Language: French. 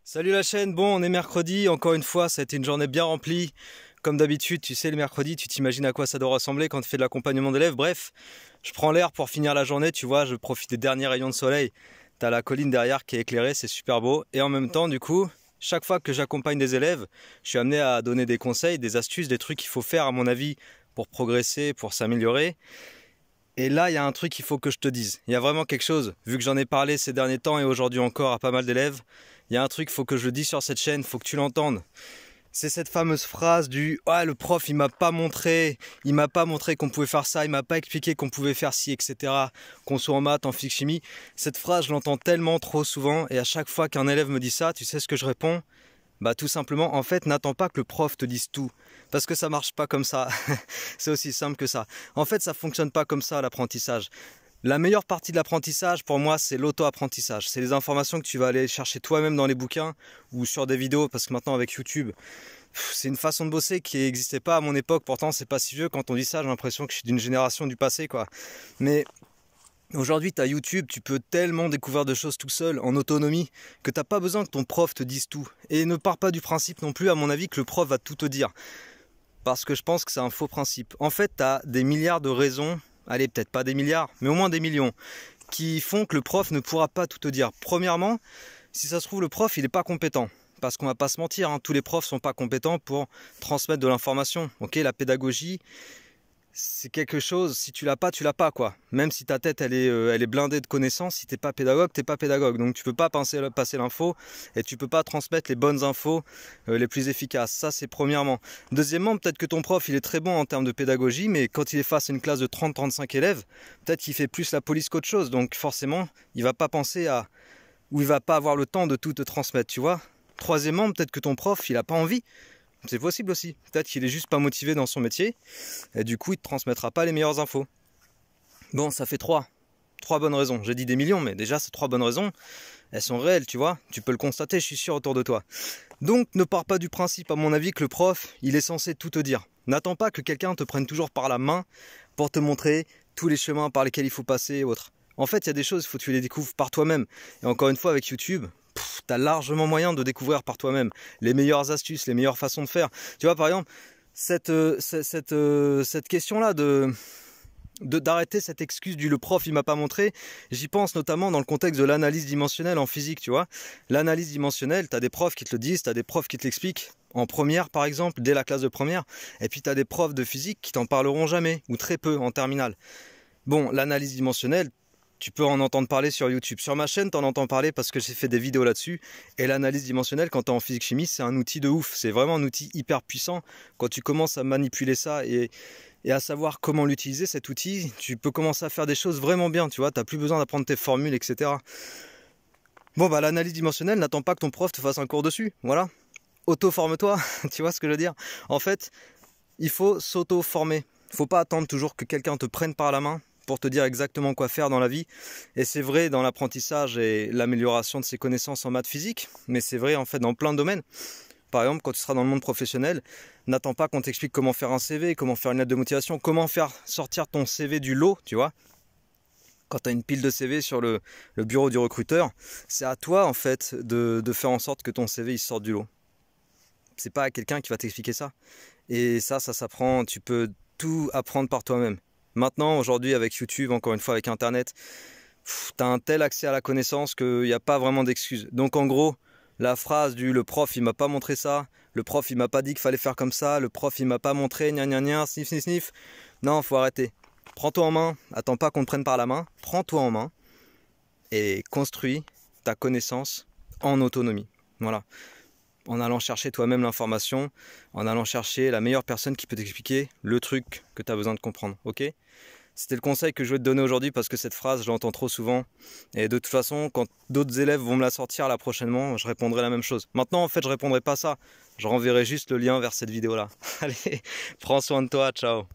Salut la chaîne, bon on est mercredi, encore une fois ça a été une journée bien remplie. Comme d'habitude, tu sais le mercredi, tu t'imagines à quoi ça doit ressembler quand tu fais de l'accompagnement d'élèves. Bref, je prends l'air pour finir la journée, tu vois, je profite des derniers rayons de soleil. T'as la colline derrière qui est éclairée, c'est super beau. Et en même temps, du coup, chaque fois que j'accompagne des élèves, je suis amené à donner des conseils, des astuces, des trucs qu'il faut faire à mon avis pour progresser, pour s'améliorer. Et là, il y a un truc qu'il faut que je te dise. Il y a vraiment quelque chose, vu que j'en ai parlé ces derniers temps et aujourd'hui encore à pas mal d'élèves, il y a un truc, il faut que je le dise sur cette chaîne, il faut que tu l'entendes. C'est cette fameuse phrase du « Ah, le prof, il m'a pas montré qu'on pouvait faire ça, il m'a pas expliqué qu'on pouvait faire ci, etc. » Qu'on soit en maths, en physique, chimie. Cette phrase, je l'entends tellement trop souvent et à chaque fois qu'un élève me dit ça, tu sais ce que je réponds? Bah tout simplement, en fait, n'attends pas que le prof te dise tout. Parce que ça marche pas comme ça. C'est aussi simple que ça. En fait, ça fonctionne pas comme ça, l'apprentissage. La meilleure partie de l'apprentissage, pour moi, c'est l'auto-apprentissage. C'est les informations que tu vas aller chercher toi-même dans les bouquins ou sur des vidéos, parce que maintenant, avec YouTube, c'est une façon de bosser qui n'existait pas à mon époque. Pourtant, c'est pas si vieux. Quand on dit ça, j'ai l'impression que je suis d'une génération du passé, quoi. Mais aujourd'hui, tu as YouTube, tu peux tellement découvrir de choses tout seul, en autonomie, que tu n'as pas besoin que ton prof te dise tout. Et ne pars pas du principe non plus, à mon avis, que le prof va tout te dire. Parce que je pense que c'est un faux principe. En fait, tu as des milliards de raisons, allez, peut-être pas des milliards, mais au moins des millions, qui font que le prof ne pourra pas tout te dire. Premièrement, si ça se trouve, le prof, il n'est pas compétent. Parce qu'on va pas se mentir, hein, tous les profs sont pas compétents pour transmettre de l'information. Ok, la pédagogie, c'est quelque chose, si tu l'as pas, tu l'as pas, quoi. Même si ta tête elle est blindée de connaissances, si t'es pas pédagogue, t'es pas pédagogue. Donc tu peux pas passer l'info et tu peux pas transmettre les bonnes infos les plus efficaces. Ça c'est premièrement. Deuxièmement, peut-être que ton prof il est très bon en termes de pédagogie, mais quand il est face à une classe de 30-35 élèves, peut-être qu'il fait plus la police qu'autre chose. Donc forcément, il va pas penser à, ou il va pas avoir le temps de tout te transmettre, tu vois. Troisièmement, peut-être que ton prof il a pas envie. C'est possible aussi. Peut-être qu'il est juste pas motivé dans son métier et du coup il te transmettra pas les meilleures infos. Bon, ça fait trois bonnes raisons. J'ai dit des millions, mais déjà ces 3 bonnes raisons, elles sont réelles, tu vois. Tu peux le constater, je suis sûr, autour de toi. Donc ne pars pas du principe, à mon avis, que le prof, il est censé tout te dire. N'attends pas que quelqu'un te prenne toujours par la main pour te montrer tous les chemins par lesquels il faut passer et autres. En fait, il y a des choses, il faut que tu les découvres par toi-même. Et encore une fois, avec YouTube, tu as largement moyen de découvrir par toi-même les meilleures astuces, les meilleures façons de faire. Tu vois, par exemple, cette question-là d'arrêter cette excuse du le prof il m'a pas montré, j'y pense notamment dans le contexte de l'analyse dimensionnelle en physique, tu vois. L'analyse dimensionnelle, tu as des profs qui te le disent, tu as des profs qui te l'expliquent, en première par exemple, dès la classe de première, et puis tu as des profs de physique qui t'en parleront jamais, ou très peu en terminale. Bon, l'analyse dimensionnelle, tu peux en entendre parler sur YouTube. Sur ma chaîne, tu en entends parler parce que j'ai fait des vidéos là-dessus. Et l'analyse dimensionnelle, quand tu es en physique-chimie, c'est un outil de ouf. C'est vraiment un outil hyper puissant. Quand tu commences à manipuler ça et à savoir comment l'utiliser, cet outil, tu peux commencer à faire des choses vraiment bien. Tu vois, tu n'as plus besoin d'apprendre tes formules, etc. Bon, bah l'analyse dimensionnelle, n'attends pas que ton prof te fasse un cours dessus. Voilà. Auto-forme-toi. Tu vois ce que je veux dire? En fait, il faut s'auto-former. Il ne faut pas attendre toujours que quelqu'un te prenne par la main pour te dire exactement quoi faire dans la vie. Et c'est vrai dans l'apprentissage et l'amélioration de ses connaissances en maths physique, mais c'est vrai en fait dans plein de domaines. Par exemple, quand tu seras dans le monde professionnel, n'attends pas qu'on t'explique comment faire un CV, comment faire une lettre de motivation, comment faire sortir ton CV du lot, tu vois. Quand tu as une pile de CV sur le bureau du recruteur, c'est à toi en fait de faire en sorte que ton CV il sorte du lot. C'est pas à quelqu'un qui va t'expliquer ça. Et ça s'apprend, tu peux tout apprendre par toi-même. Maintenant, aujourd'hui, avec YouTube, encore une fois, avec Internet, tu as un tel accès à la connaissance qu'il n'y a pas vraiment d'excuses. Donc en gros, la phrase du « le prof, il m'a pas montré ça »,« le prof, il m'a pas dit qu'il fallait faire comme ça »,« le prof, il m'a pas montré, gna gna gna, sniff sniff sniff », non, faut arrêter. Prends-toi en main, attends pas qu'on te prenne par la main, prends-toi en main et construis ta connaissance en autonomie. Voilà. En allant chercher toi-même l'information, en allant chercher la meilleure personne qui peut t'expliquer le truc que tu as besoin de comprendre, ok? C'était le conseil que je voulais te donner aujourd'hui parce que cette phrase, je l'entends trop souvent. Et de toute façon, quand d'autres élèves vont me la sortir là prochainement, je répondrai la même chose. Maintenant, en fait, je répondrai pas ça. Je renverrai juste le lien vers cette vidéo-là. Allez, prends soin de toi, ciao!